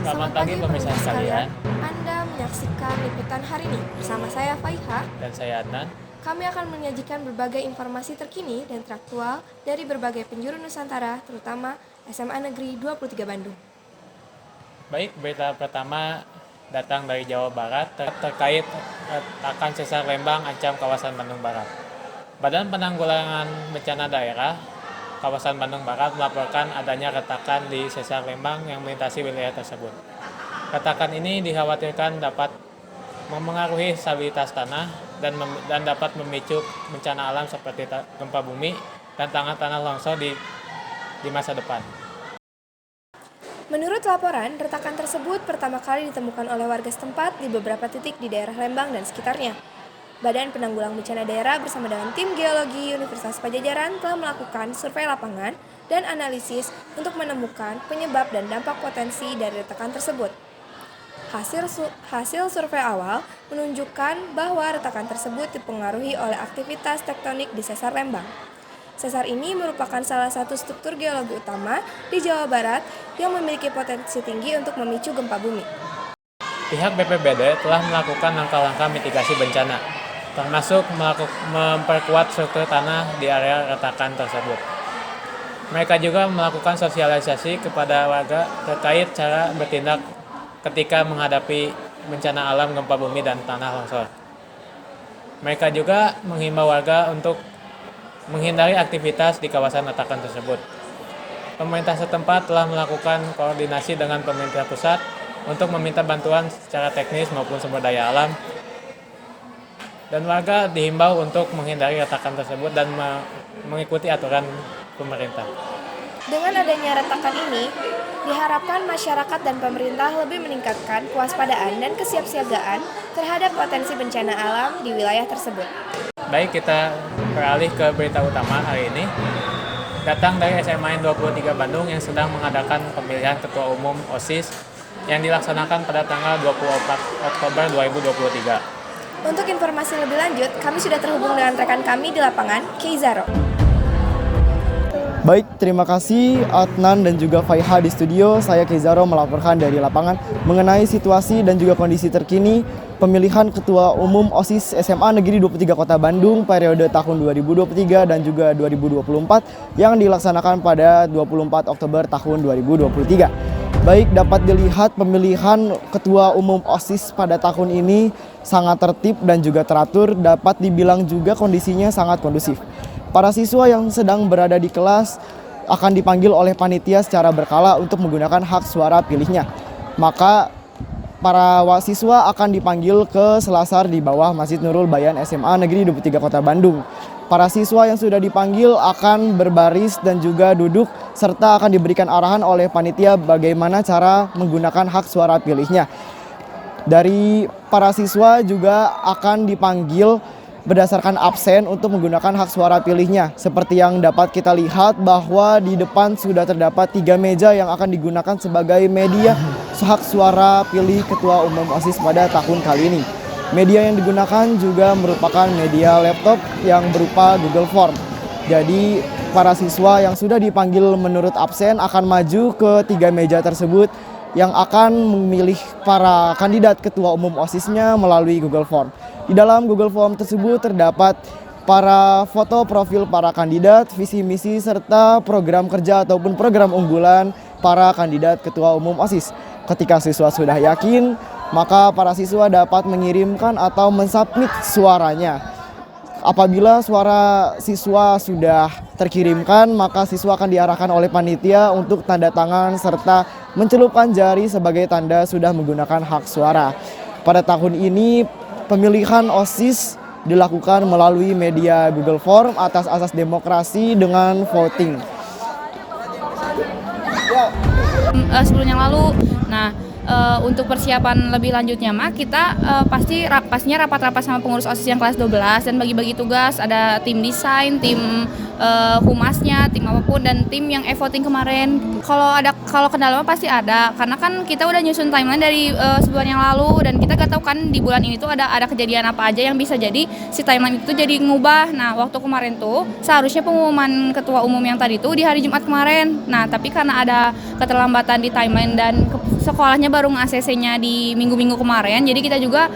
Selamat pagi pemirsa sekalian, Anda menyaksikan liputan hari ini bersama saya Faiha. dan saya Adnan. Kami akan menyajikan berbagai informasi terkini dan teraktual dari berbagai penjuru Nusantara, terutama SMA Negeri 23 Bandung. Baik, berita pertama datang dari Jawa Barat terkait retakan sesar Lembang ancam kawasan Bandung Barat. Badan Penanggulangan Bencana Daerah kawasan Bandung Barat melaporkan adanya retakan di sesar Lembang yang melintasi wilayah tersebut. Retakan ini dikhawatirkan dapat memengaruhi stabilitas tanah dan dapat memicu bencana alam seperti gempa bumi dan tanah longsor di masa depan. Menurut laporan, retakan tersebut pertama kali ditemukan oleh warga setempat di beberapa titik di daerah Lembang dan sekitarnya. Badan Penanggulangan Bencana Daerah bersama dengan tim geologi Universitas Padjadjaran telah melakukan survei lapangan dan analisis untuk menemukan penyebab dan dampak potensi dari retakan tersebut. Hasil survei awal menunjukkan bahwa retakan tersebut dipengaruhi oleh aktivitas tektonik di sesar Lembang. Sesar ini merupakan salah satu struktur geologi utama di Jawa Barat yang memiliki potensi tinggi untuk memicu gempa bumi. Pihak BPBD telah melakukan langkah-langkah mitigasi bencana, termasuk memperkuat struktur tanah di area retakan tersebut. Mereka juga melakukan sosialisasi kepada warga terkait cara bertindak ketika menghadapi bencana alam gempa bumi dan tanah longsor. Mereka juga menghimbau warga untuk menghindari aktivitas di kawasan retakan tersebut. Pemerintah setempat telah melakukan koordinasi dengan pemerintah pusat untuk meminta bantuan secara teknis maupun sumber daya alam, dan warga dihimbau untuk menghindari retakan tersebut dan mengikuti aturan pemerintah. Dengan adanya retakan ini, diharapkan masyarakat dan pemerintah lebih meningkatkan kewaspadaan dan kesiapsiagaan terhadap potensi bencana alam di wilayah tersebut. Baik, kita beralih ke berita utama hari ini. Datang dari SMA 23 Bandung yang sedang mengadakan pemilihan Ketua Umum OSIS yang dilaksanakan pada tanggal 24 Oktober 2023. Untuk informasi lebih lanjut, kami sudah terhubung dengan rekan kami di lapangan, Keizaro. Baik, terima kasih Adnan dan juga Faiha di studio. Saya Keizaro melaporkan dari lapangan mengenai situasi dan juga kondisi terkini pemilihan Ketua Umum OSIS SMA Negeri 23 Kota Bandung periode tahun 2023 dan juga 2024 yang dilaksanakan pada 24 Oktober tahun 2023. Baik, dapat dilihat pemilihan Ketua Umum OSIS pada tahun ini sangat tertib dan juga teratur, dapat dibilang juga kondisinya sangat kondusif. Para siswa yang sedang berada di kelas akan dipanggil oleh panitia secara berkala untuk menggunakan hak suara pilihnya. Maka para siswa akan dipanggil ke selasar di bawah Masjid Nurul Bayan SMA Negeri 23 Kota Bandung. Para siswa yang sudah dipanggil akan berbaris dan juga duduk serta akan diberikan arahan oleh panitia bagaimana cara menggunakan hak suara pilihnya. Dari para siswa juga akan dipanggil berdasarkan absen untuk menggunakan hak suara pilihnya. Seperti yang dapat kita lihat bahwa di depan sudah terdapat 3 meja yang akan digunakan sebagai media hak suara pilih Ketua Umum OSIS pada tahun kali ini. Media yang digunakan juga merupakan media laptop yang berupa Google Form. Jadi para siswa yang sudah dipanggil menurut absen akan maju ke 3 meja tersebut yang akan memilih para kandidat Ketua Umum OSIS-nya melalui Google Form. Di dalam Google Form tersebut terdapat para foto profil para kandidat, visi misi, serta program kerja ataupun program unggulan para kandidat Ketua Umum OSIS. Ketika siswa sudah yakin, maka para siswa dapat mengirimkan atau mensubmit suaranya. Apabila suara siswa sudah terkirimkan, maka siswa akan diarahkan oleh panitia untuk tanda tangan serta mencelupkan jari sebagai tanda sudah menggunakan hak suara. Pada tahun ini, pemilihan OSIS dilakukan melalui media Google Form atas asas demokrasi dengan voting. Sebelum yang lalu, untuk persiapan lebih lanjutnya kita pastinya rapat-rapat sama pengurus OSIS yang kelas 12 dan bagi-bagi tugas, ada tim desain, tim humasnya, tim apapun, dan tim yang e-voting kemarin. Kalau kendala pasti ada, karena kan kita udah nyusun timeline dari sebulan yang lalu, dan kita gak tahu kan di bulan ini tuh ada kejadian apa aja yang bisa jadi si timeline itu jadi ngubah. Nah, waktu kemarin tuh seharusnya pengumuman ketua umum yang tadi tuh di hari Jumat kemarin. Nah, tapi karena ada keterlambatan di timeline dan sekolahnya baru nge-ACC-nya di minggu-minggu kemarin, jadi kita juga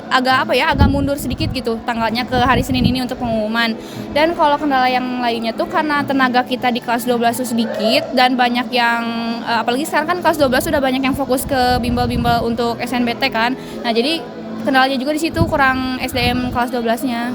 agak mundur sedikit gitu tanggalnya ke hari Senin ini untuk pengumuman. Dan kalau kendala yang lainnya tuh karena tenaga kita di kelas 12 tuh sedikit dan banyak yang apalagi sekarang kan kelas 12 sudah banyak yang fokus ke bimbel-bimbel untuk SNBT kan. Nah, jadi kendalanya juga di situ kurang SDM kelas 12-nya.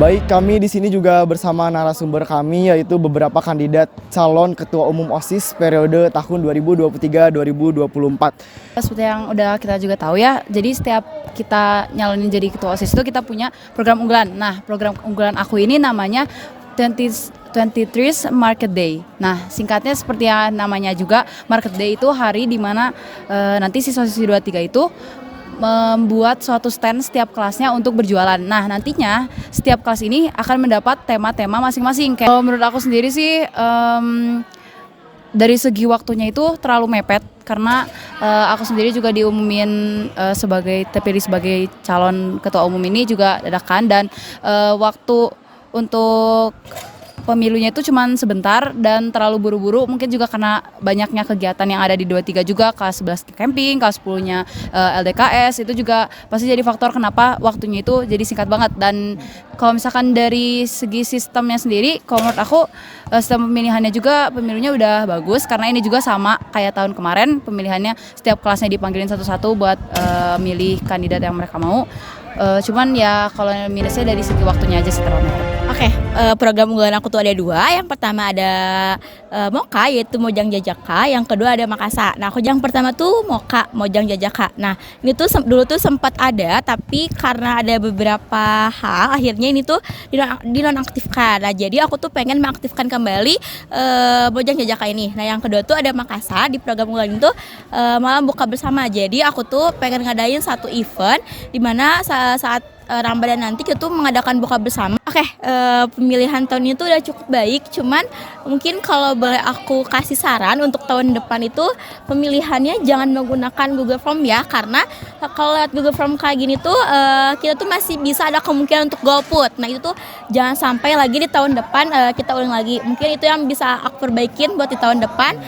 Baik, kami di sini juga bersama narasumber kami yaitu beberapa kandidat calon Ketua Umum OSIS periode tahun 2023-2024. Seperti yang udah kita juga tahu ya, jadi setiap kita nyalonin jadi Ketua OSIS itu kita punya program unggulan. Nah, program unggulan aku ini namanya 23 Market Day. Nah, singkatnya seperti yang namanya juga, Market Day itu hari di mana nanti siswa-siswi 23 itu membuat suatu stand setiap kelasnya untuk berjualan. Nah, nantinya setiap kelas ini akan mendapat tema-tema masing-masing. Kalau menurut aku sendiri sih dari segi waktunya itu terlalu mepet karena aku sendiri juga diumumin terpilih sebagai calon ketua umum ini juga dadakan dan waktu untuk pemilunya itu cuma sebentar dan terlalu buru-buru, mungkin juga karena banyaknya kegiatan yang ada di 23 juga, kelas 11 camping, kelas 10-nya LDKS, itu juga pasti jadi faktor kenapa waktunya itu jadi singkat banget. Dan kalau misalkan dari segi sistemnya sendiri, kalau menurut aku sistem pemilihannya juga pemilunya udah bagus karena ini juga sama kayak tahun kemarin, pemilihannya setiap kelasnya dipanggilin satu-satu buat milih kandidat yang mereka mau. Cuman ya kalau minusnya dari segi waktunya aja sih terlalu mepet. Oke, program unggulan aku tuh ada 2. Yang pertama ada Moka, yaitu Mojang Jajaka. Yang kedua ada Makasa. Nah, aku yang pertama tuh Moka, Mojang Jajaka. Nah, ini tuh dulu tuh sempat ada, tapi karena ada beberapa hal, akhirnya ini tuh dinonaktifkan. Nah, jadi aku tuh pengen mengaktifkan kembali Mojang Jajaka ini. Nah, yang kedua tuh ada Makasa. Di program unggulan itu malam buka bersama. Jadi aku tuh pengen ngadain satu event di mana saat Ramadan nanti kita tuh mengadakan buka bersama. Oke, pemilihan tahun ini tuh udah cukup baik, cuman mungkin kalau boleh aku kasih saran untuk tahun depan itu pemilihannya jangan menggunakan Google Form ya, karena kalau lewat Google Form kayak gini tuh kita tuh masih bisa ada kemungkinan untuk golput. Nah, itu tuh jangan sampai lagi di tahun depan kita ulang lagi. Mungkin itu yang bisa aku perbaikin buat di tahun depan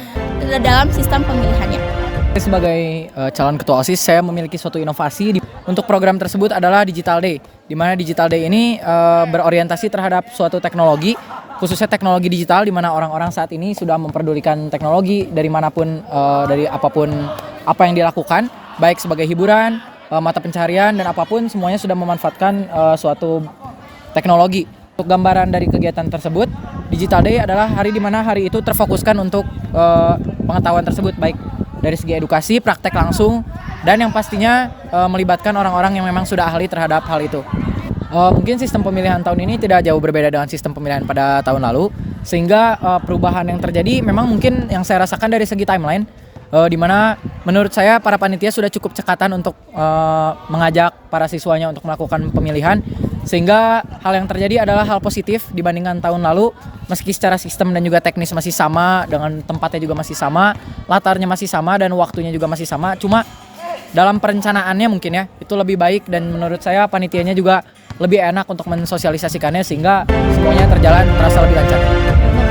dalam sistem pemilihannya. Sebagai calon ketua OSIS, saya memiliki suatu inovasi untuk program tersebut adalah Digital Day, di mana Digital Day ini berorientasi terhadap suatu teknologi, khususnya teknologi digital, di mana orang-orang saat ini sudah memperdulikan teknologi dari manapun, dari apapun apa yang dilakukan, baik sebagai hiburan, mata pencaharian, dan apapun semuanya sudah memanfaatkan suatu teknologi. Untuk gambaran dari kegiatan tersebut, Digital Day adalah hari di mana hari itu terfokuskan untuk pengetahuan tersebut, baik dari segi edukasi, praktek langsung, dan yang pastinya melibatkan orang-orang yang memang sudah ahli terhadap hal itu. Mungkin sistem pemilihan tahun ini tidak jauh berbeda dengan sistem pemilihan pada tahun lalu, sehingga perubahan yang terjadi memang mungkin yang saya rasakan dari segi timeline, di mana menurut saya para panitia sudah cukup cekatan untuk mengajak para siswanya untuk melakukan pemilihan, sehingga hal yang terjadi adalah hal positif dibandingkan tahun lalu. Meski secara sistem dan juga teknis masih sama, dengan tempatnya juga masih sama, latarnya masih sama, dan waktunya juga masih sama, cuma dalam perencanaannya mungkin ya itu lebih baik, dan menurut saya panitianya juga lebih enak untuk mensosialisasikannya sehingga semuanya terasa lebih lancar.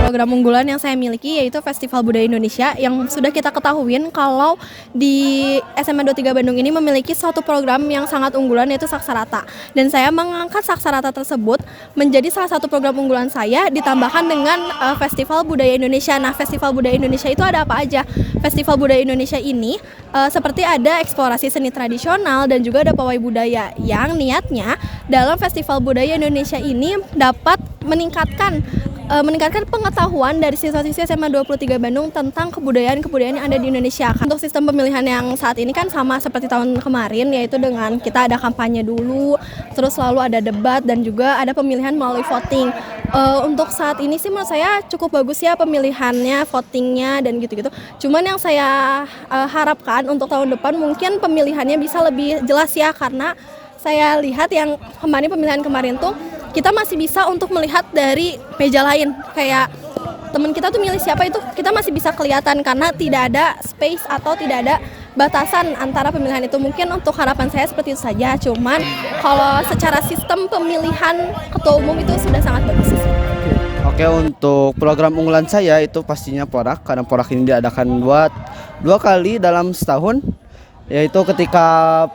Program unggulan yang saya miliki yaitu Festival Budaya Indonesia, yang sudah kita ketahuin kalau di SMA 23 Bandung ini memiliki suatu program yang sangat unggulan, yaitu Saksarata. Dan saya mengangkat Saksarata tersebut menjadi salah satu program unggulan saya, ditambahkan dengan Festival Budaya Indonesia. Nah, Festival Budaya Indonesia itu ada apa aja? Festival Budaya Indonesia ini seperti ada eksplorasi seni tradisional dan juga ada pawai budaya, yang niatnya dalam Festival Budaya Indonesia ini dapat meningkatkan pengetahuan dari siswa-siswi SMA 23 Bandung tentang kebudayaan-kebudayaan yang ada di Indonesia. Untuk sistem pemilihan yang saat ini kan sama seperti tahun kemarin, yaitu dengan kita ada kampanye dulu, terus selalu ada debat, dan juga ada pemilihan melalui voting. Untuk saat ini sih menurut saya cukup bagus ya pemilihannya, votingnya, dan gitu-gitu. Cuman yang saya harapkan untuk tahun depan mungkin pemilihannya bisa lebih jelas ya, karena saya lihat yang pemilihan kemarin tuh kita masih bisa untuk melihat dari meja lain, kayak teman kita tuh milih siapa itu kita masih bisa kelihatan karena tidak ada space atau tidak ada batasan antara pemilihan itu. Mungkin untuk harapan saya seperti itu saja, cuman kalau secara sistem pemilihan ketua umum itu sudah sangat bagus sih. Oke, untuk program unggulan saya itu pastinya Porak, karena Porak ini diadakan dua kali dalam setahun, yaitu ketika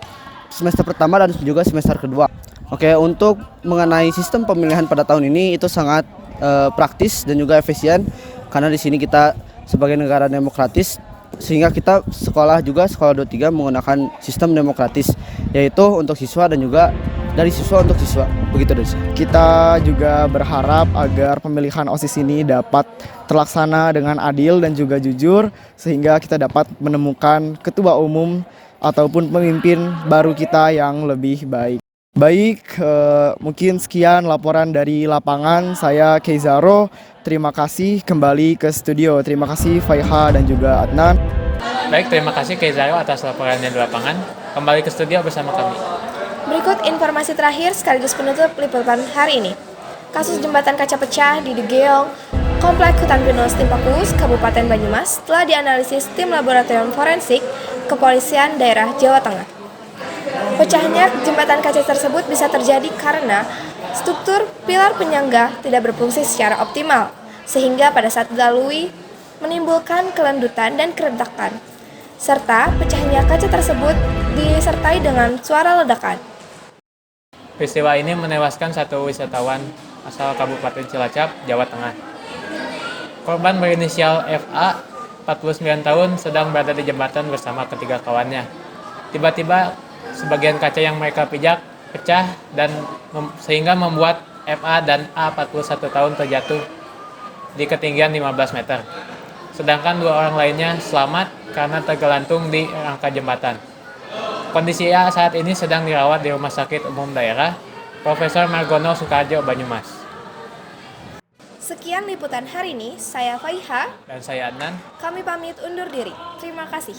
semester pertama dan juga semester kedua. Oke, untuk mengenai sistem pemilihan pada tahun ini itu sangat praktis dan juga efisien, karena di sini kita sebagai negara demokratis, sehingga kita sekolah 23 menggunakan sistem demokratis, yaitu untuk siswa dan juga dari siswa untuk siswa. Begitu dari saya. Kita juga berharap agar pemilihan OSIS ini dapat terlaksana dengan adil dan juga jujur, sehingga kita dapat menemukan ketua umum ataupun pemimpin baru kita yang lebih baik. Baik, mungkin sekian laporan dari lapangan. Saya Keizaro, terima kasih kembali ke studio. Terima kasih Faiha dan juga Adnan. Baik, terima kasih Keizaro atas laporannya di lapangan. Kembali ke studio bersama kami. Berikut informasi terakhir sekaligus penutup liputan hari ini. Kasus jembatan kaca pecah di Degeong, Komplek Hutan Pinus Timpakus, Kabupaten Banyumas telah dianalisis tim laboratorium forensik Kepolisian Daerah Jawa Tengah. Pecahnya jembatan kaca tersebut bisa terjadi karena struktur pilar penyangga tidak berfungsi secara optimal, sehingga pada saat dilalui menimbulkan kelendutan dan keretakan, serta pecahnya kaca tersebut disertai dengan suara ledakan. Peristiwa ini menewaskan satu wisatawan asal Kabupaten Cilacap, Jawa Tengah. Korban berinisial FA, 49 tahun, sedang berada di jembatan bersama ketiga kawannya. Tiba-tiba, sebagian kaca yang mereka pijak pecah dan sehingga membuat FA dan A, 41 tahun, terjatuh di ketinggian 15 meter. Sedangkan dua orang lainnya selamat karena tergelantung di rangka jembatan. Kondisi A saat ini sedang dirawat di Rumah Sakit Umum Daerah Profesor Margono Soekarjo, Banyumas. Sekian liputan hari ini, saya Faiha. Dan saya Adnan. Kami pamit undur diri. Terima kasih.